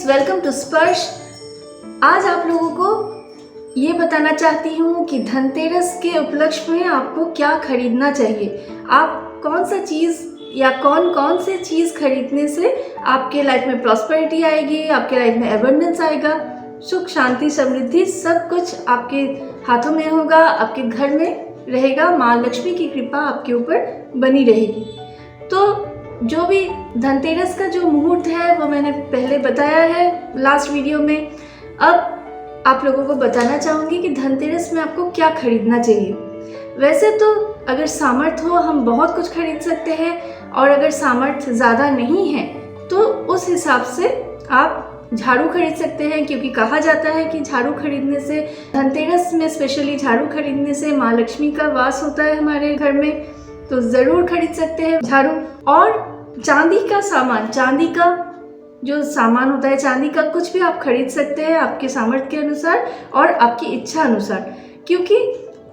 Friends, welcome to स्पर्श। आज आप लोगों को ये बताना चाहती हूँ कि धनतेरस के उपलक्ष्य में आपको क्या खरीदना चाहिए। आप कौन सा चीज़ या कौन कौन से चीज़ खरीदने से आपके लाइफ में प्रॉस्पेरिटी आएगी, आपके लाइफ में एबंडेंस आएगा, सुख शांति समृद्धि सब कुछ आपके हाथों में होगा, आपके घर में रहेगा। माँ लक्ष्मी की कृपा आपके ऊपर बनी रहेगी। तो जो भी धनतेरस का जो मुहूर्त है वो मैंने पहले बताया है लास्ट वीडियो में। अब आप लोगों को बताना चाहूँगी कि धनतेरस में आपको क्या खरीदना चाहिए। वैसे तो अगर सामर्थ्य हो हम बहुत कुछ खरीद सकते हैं, और अगर सामर्थ्य ज़्यादा नहीं है तो उस हिसाब से आप झाड़ू खरीद सकते हैं, क्योंकि कहा जाता है कि झाड़ू खरीदने से, धनतेरस में स्पेशली झाड़ू खरीदने से माँ लक्ष्मी का वास होता है हमारे घर में। तो ज़रूर खरीद सकते हैं झाड़ू। और चांदी का सामान, चांदी का जो सामान होता है, चांदी का कुछ भी आप खरीद सकते हैं आपके सामर्थ्य के अनुसार और आपकी इच्छा अनुसार, क्योंकि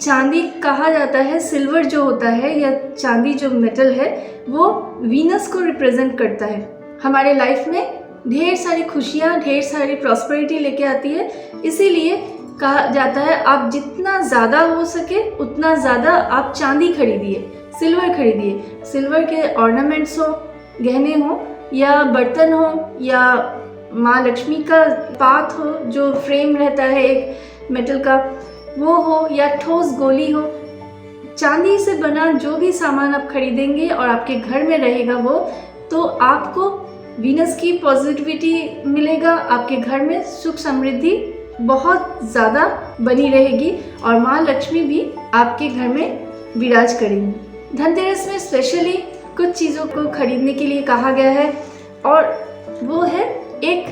चांदी कहा जाता है, सिल्वर जो होता है या चांदी जो मेटल है वो वीनस को रिप्रेजेंट करता है। हमारे लाइफ में ढेर सारी खुशियाँ, ढेर सारी प्रॉस्पेरिटी लेके आती है। इसीलिए कहा जाता है आप जितना ज़्यादा हो सके उतना ज़्यादा आप चांदी खरीदिए, सिल्वर खरीदिए। सिल्वर के ऑर्नामेंट्स हो, गहने हो, या बर्तन हो, या माँ लक्ष्मी का पात हो जो फ्रेम रहता है एक मेटल का, वो हो, या ठोस गोली हो। चांदी से बना जो भी सामान आप खरीदेंगे और आपके घर में रहेगा वो, तो आपको वीनस की पॉजिटिविटी मिलेगा, आपके घर में सुख समृद्धि बहुत ज़्यादा बनी रहेगी और माँ लक्ष्मी भी आपके घर में विराज करेंगी। धनतेरस में स्पेशली कुछ चीज़ों को खरीदने के लिए कहा गया है, और वो है एक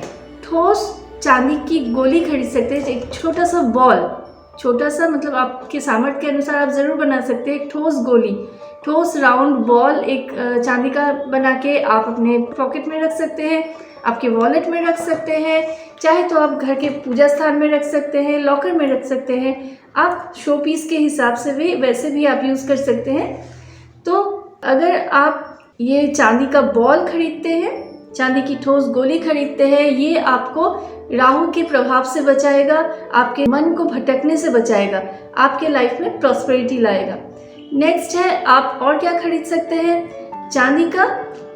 ठोस चांदी की गोली खरीद सकते हैं। एक छोटा सा बॉल, छोटा सा मतलब आपके सामर्थ्य के अनुसार आप ज़रूर बना सकते हैं। एक ठोस गोली, ठोस राउंड बॉल एक चांदी का बना के आप अपने पॉकेट में रख सकते हैं, आपके वॉलेट में रख सकते हैं, चाहे तो आप घर के पूजा स्थान में रख सकते हैं, लॉकर में रख सकते हैं। आप शो पीस के हिसाब से भी वैसे भी आप यूज़ कर सकते हैं। तो अगर आप ये चांदी का बॉल खरीदते हैं, चांदी की ठोस गोली खरीदते हैं, ये आपको राहु के प्रभाव से बचाएगा, आपके मन को भटकने से बचाएगा, आपके लाइफ में प्रॉस्पेरिटी लाएगा। नेक्स्ट है, आप और क्या खरीद सकते हैं? चांदी का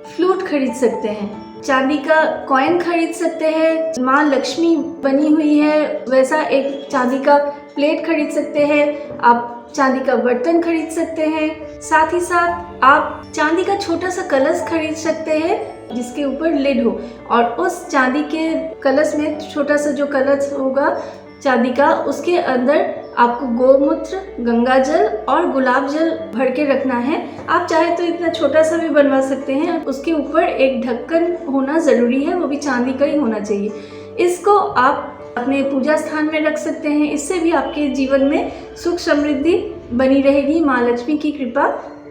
फ्लूट खरीद सकते हैं, चांदी का कॉइन खरीद सकते हैं। माँ लक्ष्मी बनी हुई है वैसा एक चांदी का प्लेट खरीद सकते हैं, आप चांदी का बर्तन खरीद सकते हैं। साथ ही साथ आप चांदी का छोटा सा कलश खरीद सकते हैं जिसके ऊपर लिड हो, और उस चांदी के कलश में, छोटा सा जो कलश होगा चांदी का, उसके अंदर आपको गोमूत्र, गंगा जल और गुलाब जल भर के रखना है। आप चाहे तो इतना छोटा सा भी बनवा सकते हैं। उसके ऊपर एक ढक्कन होना ज़रूरी है, वो भी चांदी का ही होना चाहिए। इसको आप अपने पूजा स्थान में रख सकते हैं। इससे भी आपके जीवन में सुख समृद्धि बनी रहेगी, माँ लक्ष्मी की कृपा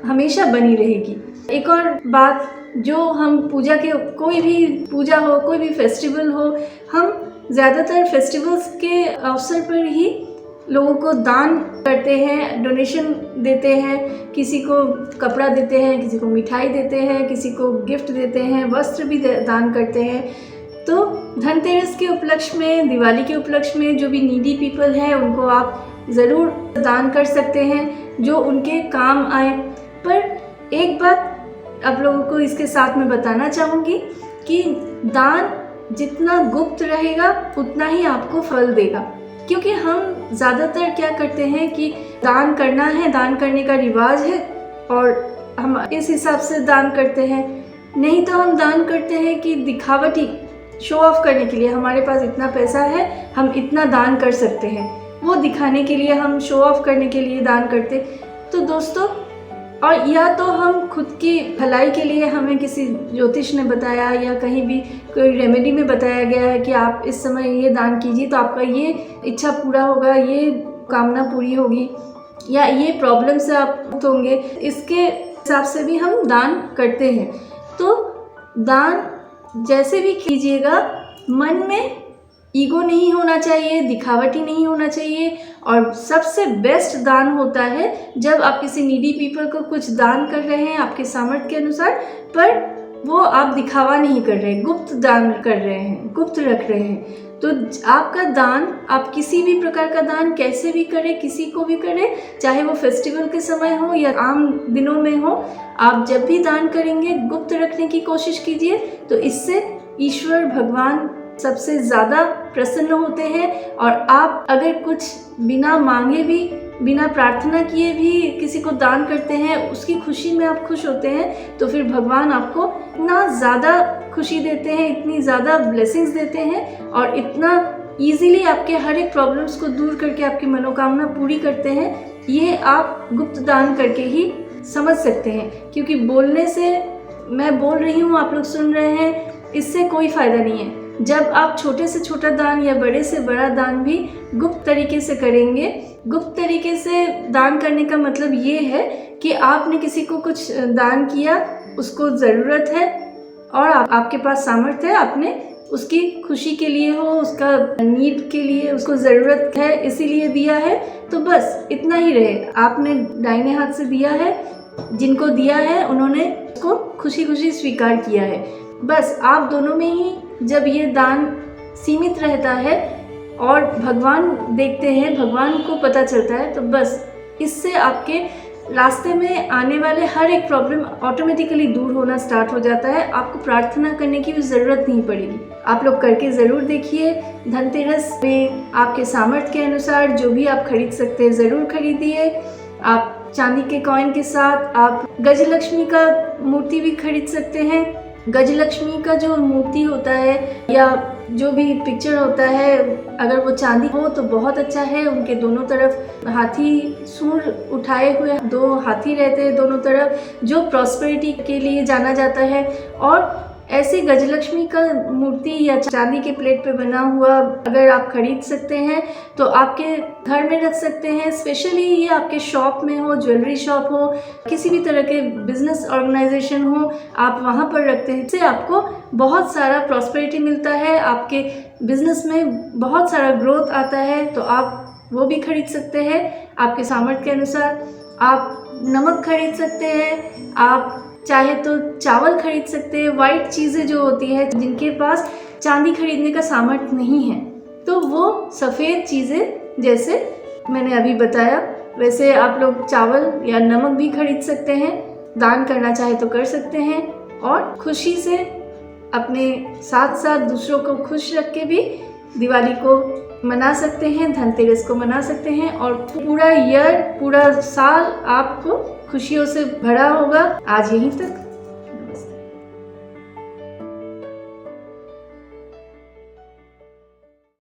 हमेशा बनी रहेगी। एक और बात, जो हम पूजा के, कोई भी पूजा हो, कोई भी फेस्टिवल हो, हम ज़्यादातर फेस्टिवल्स के अवसर पर ही लोगों को दान करते हैं, डोनेशन देते हैं, किसी को कपड़ा देते हैं, किसी को मिठाई देते हैं, किसी को गिफ्ट देते हैं, वस्त्र भी दान करते हैं। तो धनतेरस के उपलक्ष्य में, दिवाली के उपलक्ष्य में जो भी नीडी पीपल हैं उनको आप ज़रूर दान कर सकते हैं जो उनके काम आए। पर एक बात आप लोगों को इसके साथ में बताना चाहूँगी कि दान जितना गुप्त रहेगा उतना ही आपको फल देगा, क्योंकि हम ज़्यादातर क्या करते हैं कि दान करना है, दान करने का रिवाज है और हम इस हिसाब से दान करते हैं। नहीं तो हम दान करते हैं कि दिखावटी, शो ऑफ करने के लिए, हमारे पास इतना पैसा है हम इतना दान कर सकते हैं, वो दिखाने के लिए, हम शो ऑफ करने के लिए दान करते। तो दोस्तों, और या तो हम खुद की भलाई के लिए, हमें किसी ज्योतिष ने बताया या कहीं भी कोई रेमेडी में बताया गया है कि आप इस समय ये दान कीजिए तो आपका ये इच्छा पूरा होगा, ये कामना पूरी होगी, या ये प्रॉब्लम से आप मुक्त होंगे, इसके हिसाब से भी हम दान करते हैं। तो दान जैसे भी कीजिएगा, मन में ईगो नहीं होना चाहिए, दिखावटी नहीं होना चाहिए। और सबसे बेस्ट दान होता है जब आप किसी नीडी पीपल को कुछ दान कर रहे हैं आपके सामर्थ्य के अनुसार, पर वो आप दिखावा नहीं कर रहे, गुप्त दान कर रहे हैं, गुप्त रख रहे हैं। तो आपका दान, आप किसी भी प्रकार का दान कैसे भी करें, किसी को भी करें, चाहे वो फेस्टिवल के समय हो या आम दिनों में हो, आप जब भी दान करेंगे गुप्त रखने की कोशिश कीजिए। तो इससे ईश्वर भगवान सबसे ज़्यादा प्रसन्न होते हैं। और आप अगर कुछ बिना मांगे भी, बिना प्रार्थना किए भी किसी को दान करते हैं, उसकी खुशी में आप खुश होते हैं, तो फिर भगवान आपको इतना ज़्यादा खुशी देते हैं, इतनी ज़्यादा ब्लेसिंग्स देते हैं और इतना ईजीली आपके हर एक प्रॉब्लम्स को दूर करके आपकी मनोकामना पूरी करते हैं। ये आप गुप्त दान करके ही समझ सकते हैं, क्योंकि बोलने से, मैं बोल रही हूँ, आप लोग सुन रहे हैं, इससे कोई फ़ायदा नहीं है। जब आप छोटे से छोटा दान या बड़े से बड़ा दान भी गुप्त तरीके से करेंगे, गुप्त तरीके से दान करने का मतलब ये है कि आपने किसी को कुछ दान किया, उसको ज़रूरत है और आपके पास सामर्थ्य है, आपने उसकी खुशी के लिए हो, उसका नीड के लिए उसको ज़रूरत है इसीलिए दिया है, तो बस इतना ही रहे। आपने दाहिने हाथ से दिया है, जिनको दिया है उन्होंने उसको खुशी खुशी स्वीकार किया है। बस आप दोनों में ही जब ये दान सीमित रहता है और भगवान देखते हैं, भगवान को पता चलता है, तो बस इससे आपके रास्ते में आने वाले हर एक प्रॉब्लम ऑटोमेटिकली दूर होना स्टार्ट हो जाता है। आपको प्रार्थना करने की भी ज़रूरत नहीं पड़ेगी। आप लोग करके ज़रूर देखिए। धनतेरस में आपके सामर्थ्य के अनुसार जो भी आप खरीद सकते हैं ज़रूर खरीदिए। आप चांदी के कॉइन के साथ आप गजलक्ष्मी का मूर्ति भी खरीद सकते हैं। गजलक्ष्मी का जो मूर्ति होता है या जो भी पिक्चर होता है, अगर वो चांदी हो तो बहुत अच्छा है। उनके दोनों तरफ हाथी सूंड उठाए हुए 2 हाथी रहते हैं दोनों तरफ, जो प्रॉस्पेरिटी के लिए जाना जाता है। और ऐसे गजलक्ष्मी का मूर्ति या चांदी के प्लेट पे बना हुआ अगर आप खरीद सकते हैं तो आपके घर में रख सकते हैं। स्पेशली ये आपके शॉप में हो, ज्वेलरी शॉप हो, किसी भी तरह के बिजनेस ऑर्गेनाइजेशन हो, आप वहाँ पर रखते हैं। इससे आपको बहुत सारा प्रॉस्पेरिटी मिलता है, आपके बिजनेस में बहुत सारा ग्रोथ आता है। तो आप वो भी खरीद सकते हैं आपके सामर्थ्य के अनुसार। आप नमक खरीद सकते हैं, आप चाहे तो चावल खरीद सकते हैं। वाइट चीज़ें जो होती है, जिनके पास चांदी खरीदने का सामर्थ्य नहीं है, तो वो सफ़ेद चीज़ें जैसे मैंने अभी बताया, वैसे आप लोग चावल या नमक भी खरीद सकते हैं। दान करना चाहे तो कर सकते हैं और खुशी से अपने साथ साथ दूसरों को खुश रख के भी दिवाली को मना सकते हैं, धनतेरस को मना सकते हैं और पूरा ईयर, पूरा साल आपको खुशियों से भरा होगा। आज यहीं तक।